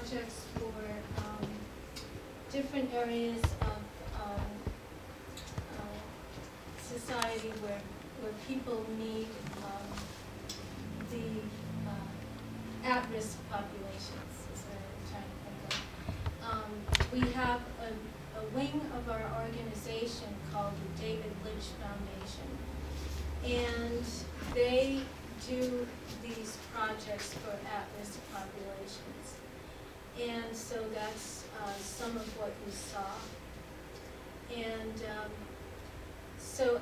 projects for different areas of society where people need the at-risk populations, is what I'm trying to think of. We have a wing of our organization called the David Lynch Foundation, and they do these projects for at-risk populations. And so that's some of what you saw. And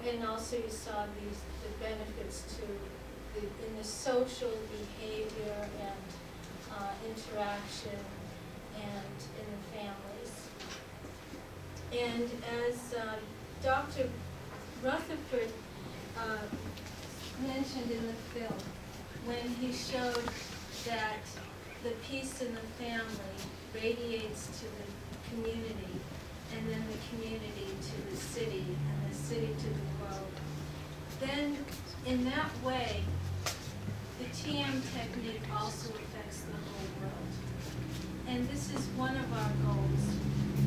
and also you saw the benefits to in the social behavior and interaction and in the families. And as Dr. Rutherford mentioned in the film, when he showed that the peace in the family radiates to the community, and then the community to the city, and the city to the world, then in that way, the TM technique also affects the whole world. And this is one of our goals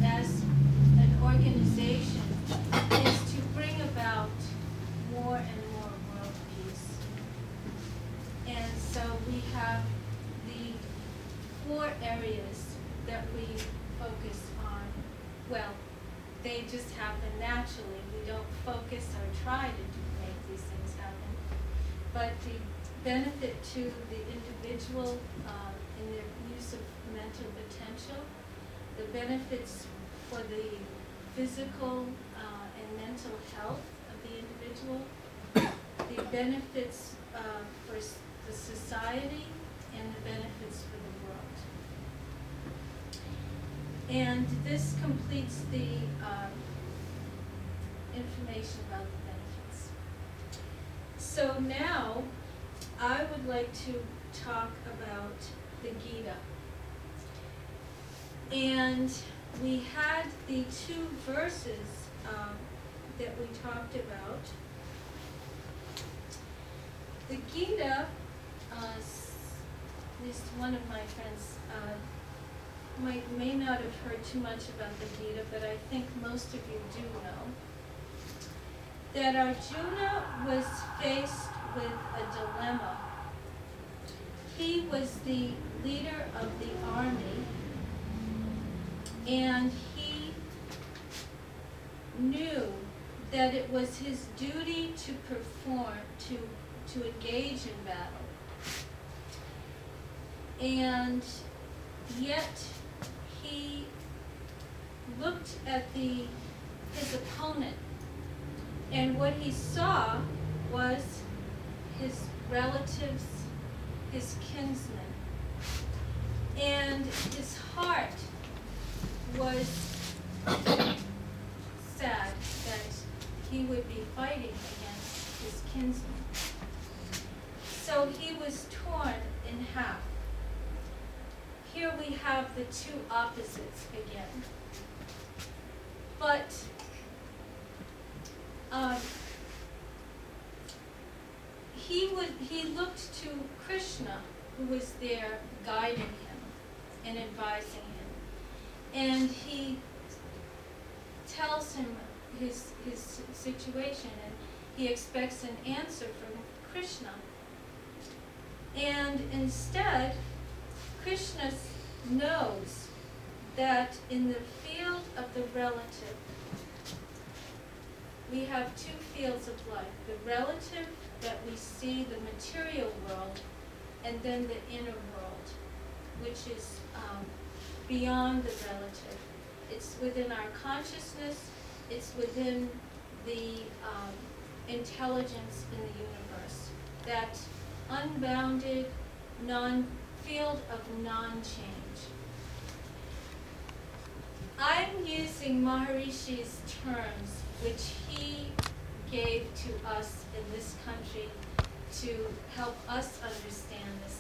as an organization, is to bring about more and more world peace. And so we have the 4 areas that we focus on. Well, they just happen naturally. We don't focus or try to make these things happen. But the benefit to the individual in their use of mental potential, the benefits for the physical and mental health of the individual, the benefits for the society, and the benefits for the world. And this completes the information about the benefits. So now I would like to talk about the Gita. And we had the 2 verses that we talked about. The Gita, at least one of my friends may not have heard too much about the Gita, but I think most of you do know that Arjuna was faced with a dilemma. He was the leader of the army, and he knew that it was his duty to perform, to engage in battle. And yet he looked at his opponent, and what he saw was his relatives, his kinsmen, and his heart was sad that he would be fighting against his kinsmen. So he was torn in half. Here we have the 2 opposites again. But he looked to Krishna, who was there guiding him and advising him. And he tells him his situation, and he expects an answer from Krishna. And instead, Krishna knows that in the field of the relative, we have 2 fields of life. The relative, that we see the material world, and then the inner world, which is beyond the relative. It's within our consciousness, it's within the intelligence in the universe, that unbounded field of non-change. I'm using Maharishi's terms, which he gave to us in this country to help us understand this.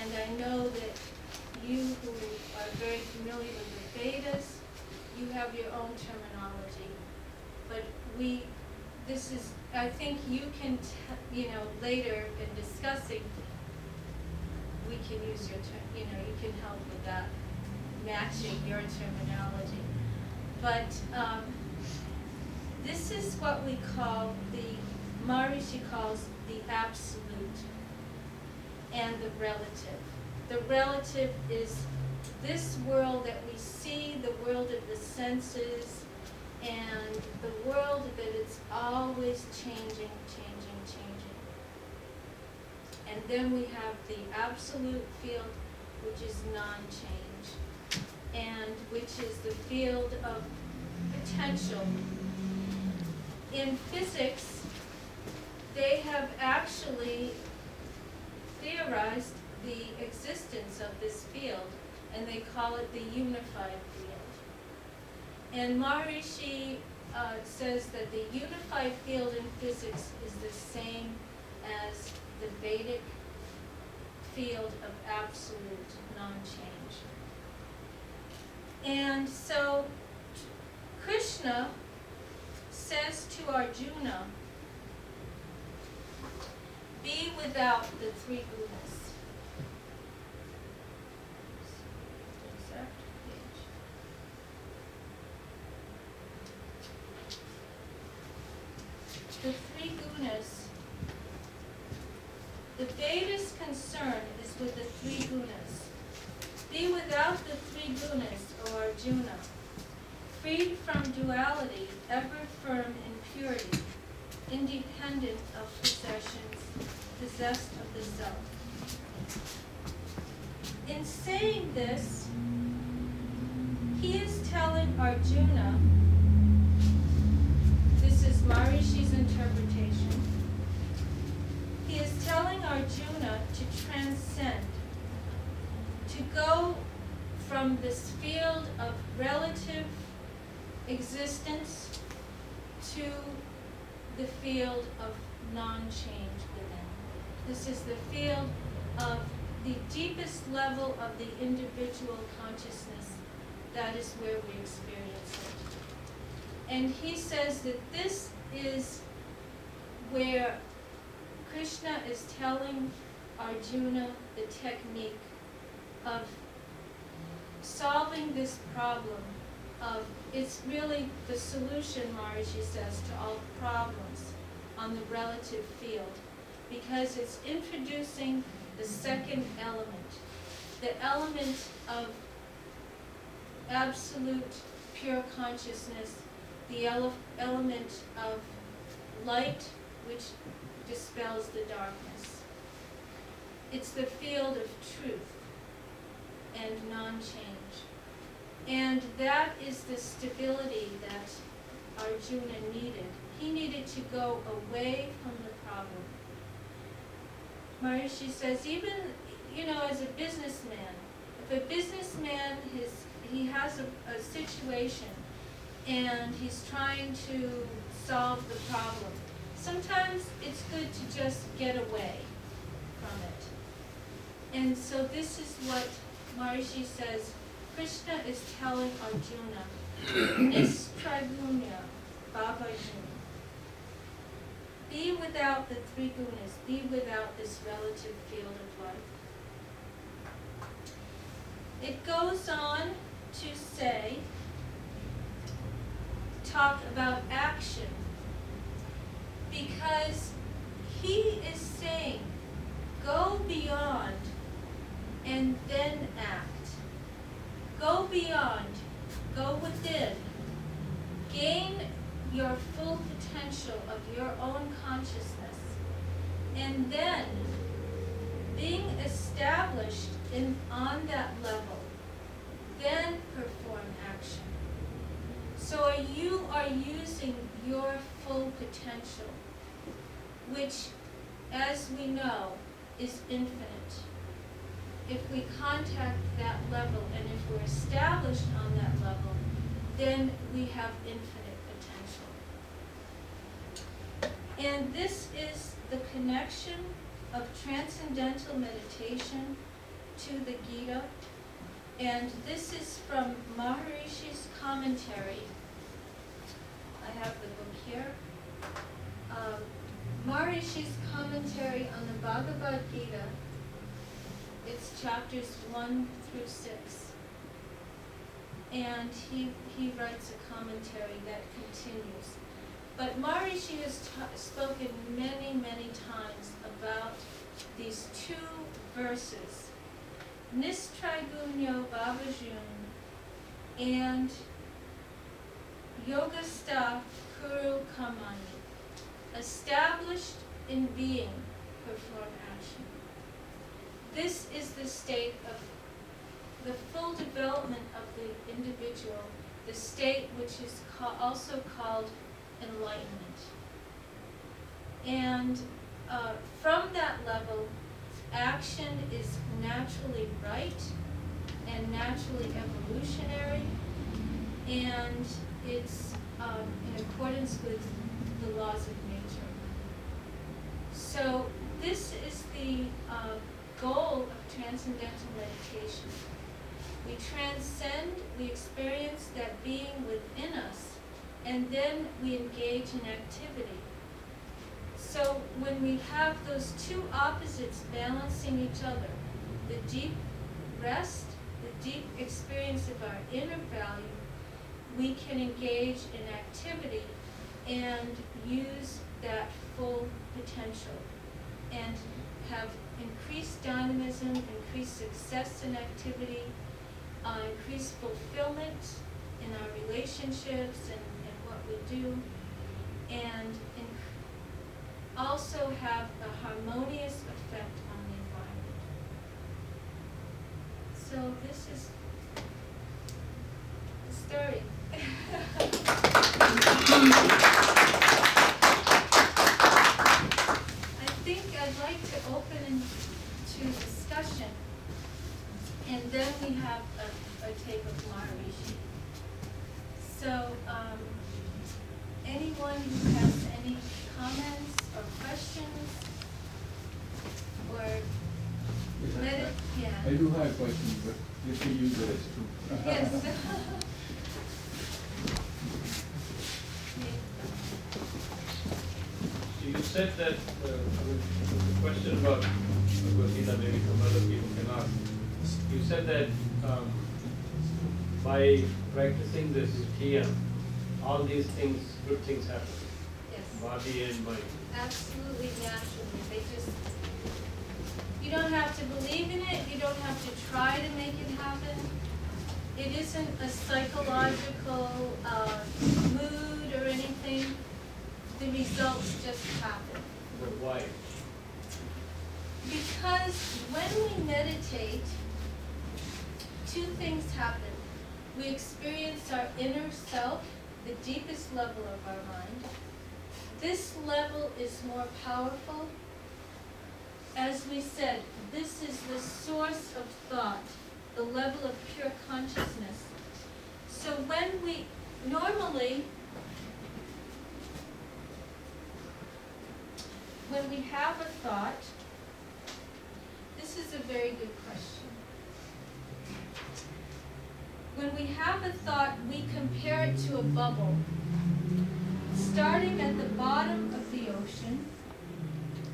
And I know that you who are very familiar with the Vedas, you have your own terminology. But I think you can, later in discussing, we can use your term, you can help with that. matching your terminology. But this is what we call Maharishi calls the absolute and the relative. The relative is this world that we see, the world of the senses, and the world that it's always changing. And then we have the absolute field, which is non-change, and which is the field of potential. In physics, they have actually theorized the existence of this field, and they call it the unified field. And Maharishi says that the unified field in physics is the same as the Vedic field of absolute non-change. And so Krishna says to Arjuna, be without the three gunas. The three gunas, the Veda's concern is with the three gunas. Be without the three gunas, O Arjuna, freed from duality, ever firm in purity, independent of possessions, possessed of the self. In saying this, he is telling Arjuna, this is Maharishi's interpretation, he is telling Arjuna to transcend, to go from this field of relative existence to the field of non-change within. This is the field of the deepest level of the individual consciousness. That is where we experience it. And he says that this is where Krishna is telling Arjuna the technique of solving this problem of, it's really the solution, Maharishi says, to all problems on the relative field, because it's introducing the second element, the element of absolute pure consciousness, the element of light which dispels the darkness. It's the field of truth and non-change. And that is the stability that Arjuna needed. He needed to go away from the problem. Maharishi says, even, as a businessman, if a businessman he has a situation and he's trying to solve the problem, sometimes it's good to just get away from it. And so this is what Maharishi says, Krishna is telling Arjuna, Nistrigunya Bhavajuna. Be without the three gunas, be without this relative field of life. It goes on to say, talk about action, because he is saying, go beyond and then act. Go beyond, go within, gain your full potential of your own consciousness, and then being established on that level, then perform action. So you are using your full potential, which, as we know, is infinite. If we contact that level, and if we're established on that level, then we have infinite potential. And this is the connection of transcendental meditation to the Gita. And this is from Maharishi's commentary. I have the book here. Maharishi's commentary on the Bhagavad Gita. It's chapters 1 through 6. and he writes a commentary that continues. But Maharishi has spoken many, many times about these two verses, Nistraigunyo Babajun and Yogastha Kuru Kamani, established in being, perform action. This is the state of the full development of the individual, the state which is also called enlightenment. And from that level, action is naturally right and naturally evolutionary, and it's in accordance with the laws of nature. So this is the goal of transcendental meditation. We transcend, we experience that being within us, and then we engage in activity. So when we have those two opposites balancing each other, the deep rest, the deep experience of our inner value, we can engage in activity and use that full potential and have increased dynamism, increased success in activity, increased fulfillment in our relationships and what we do, and also have a harmonious effect on the environment. So this is the story. I think I'd like to open to discussion, and then we have a tape of Maharishi. So, anyone who has any comments or questions, or yeah. I do have questions, but if you use it as true. Yes. You said that, the question about Gosita, maybe some other people can ask. You said that by practicing this TM, all these things, good things happen. Yes. Body and mind. Absolutely naturally. You don't have to believe in it, you don't have to try to make it happen. It isn't a psychological mood or anything. The results just happen. But why? Because when we meditate, two things happen. We experience our inner self, the deepest level of our mind. This level is more powerful. As we said, this is the source of thought, the level of pure consciousness. So when we normally, when we have a thought, this is a very good question. When we have a thought, we compare it to a bubble, starting at the bottom of the ocean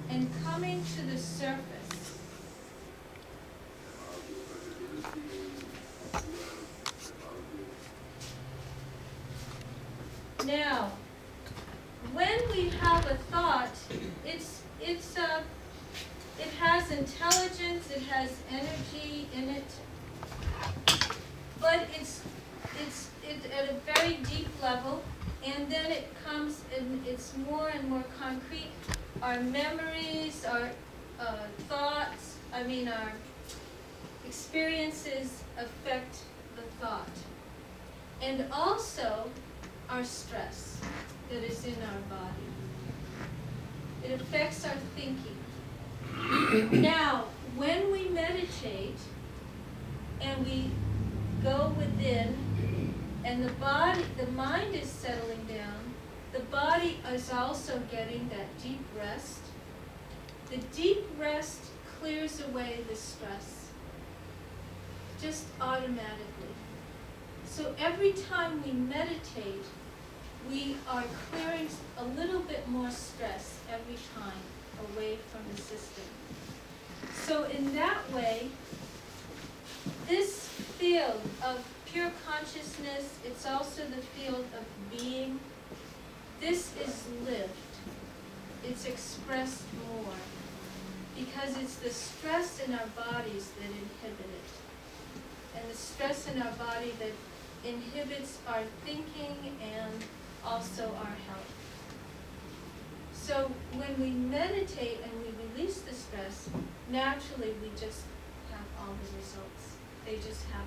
and coming to the surface. Now, when we have a thought, it has intelligence, it has energy in it, but it's at a very deep level, and then it comes and it's more and more concrete. Our memories, our thoughts, our experiences affect the thought. And also our stress that is in our body. It affects our thinking. Now, when we meditate and we go within, and the mind is settling down, the body is also getting that deep rest. The deep rest clears away the stress, just automatically. So every time we meditate, we are clearing a little bit more stress every time away from the system. So in that way, this field of pure consciousness, it's also the field of being. This is lived. It's expressed more. Because it's the stress in our bodies that inhibit it. And the stress in our body that inhibits our thinking and also our health. So when we meditate and we release the stress, naturally we just have all the results. They just happen.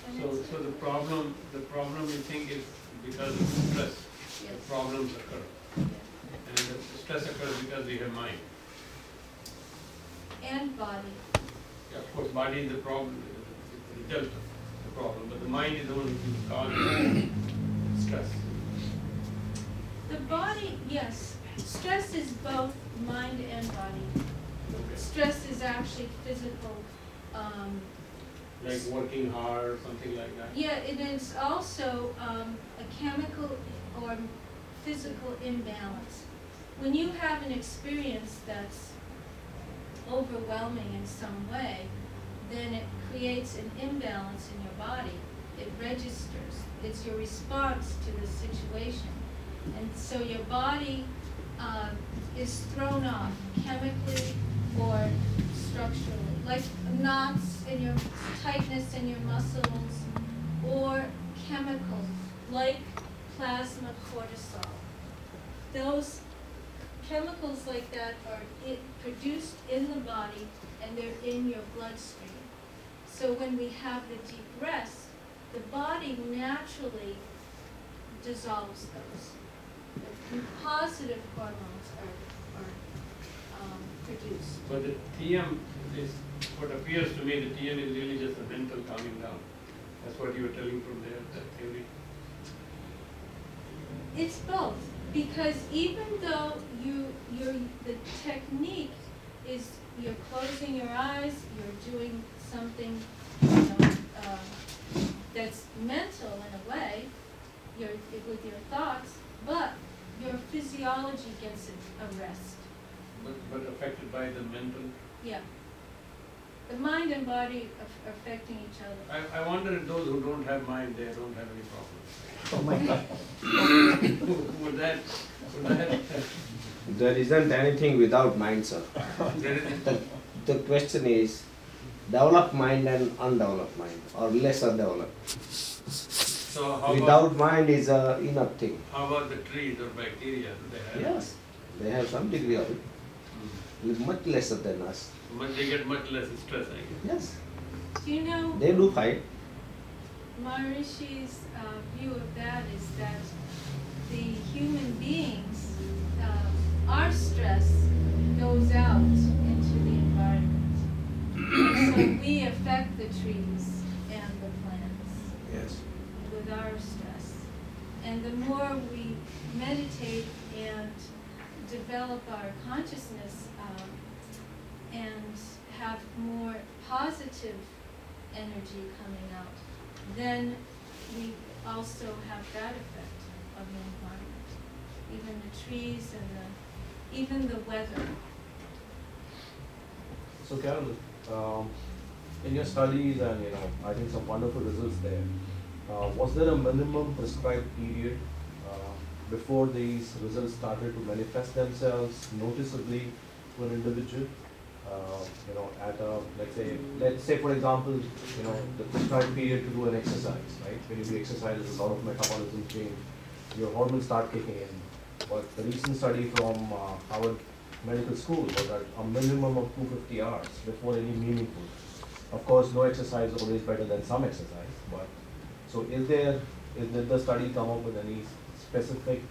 And So, it's- so the problem you think is because of stress, the Yes. problems occur. Yeah. And the stress occurs because we have mind. And body. Yeah, of course, body is the problem, the result of the problem, but the mind is the one which is causing stress. The body, yes, stress is both mind and body. Okay. Stress is actually physical. Like working hard or something like that. Yeah, it is also a chemical or physical imbalance. When you have an experience that's overwhelming in some way, then it creates an imbalance in your body. It registers. It's your response to the situation. And so your body is thrown off chemically or structurally, like knots in your tightness in your muscles, or chemicals like plasma cortisol. Those chemicals like that are produced in the body and they're in your bloodstream. So when we have the deep rest, the body naturally dissolves those. The positive hormones are produced. But the TM is, what appears to me, the TM is really just a mental calming down. That's what you were telling from there, that theory. It's both, because even though the technique is you're closing your eyes, you're doing something, that's mental in a way, with your thoughts, but your physiology gets a rest. But affected by the mental. Yeah. The mind and body are affecting each other. I wonder if those who don't have mind, they don't have any problems. Oh my God. Would that, There isn't anything without mind, sir. The question is, developed mind and undeveloped mind, or lesser developed. so how Without about, mind is a enough thing. how about the trees or bacteria? Do they have? Yes, they have some degree of it, with much lesser than us. But they get much less stress, I guess. Yes, Do you know they do fight. Maharishi's view of that is that the human beings, our stress goes out into the environment. And so we affect the trees and the plants Yes. with our stress. And the more we meditate and develop our consciousness and have more positive energy coming out, then we also have that effect of the environment. Even the trees and even the weather. So Carol, in your studies and I think some wonderful results there, was there a minimum prescribed period before these results started to manifest themselves noticeably to an individual? At a, let's say for example, the prescribed period to do an exercise, right? When you do exercise, there's a lot of metabolism change, your hormones start kicking in. But the recent study from Harvard Medical School was at a minimum of 250 hours before any meaningful. Of course, no exercise is always better than some exercise, but so did the study come up with any specific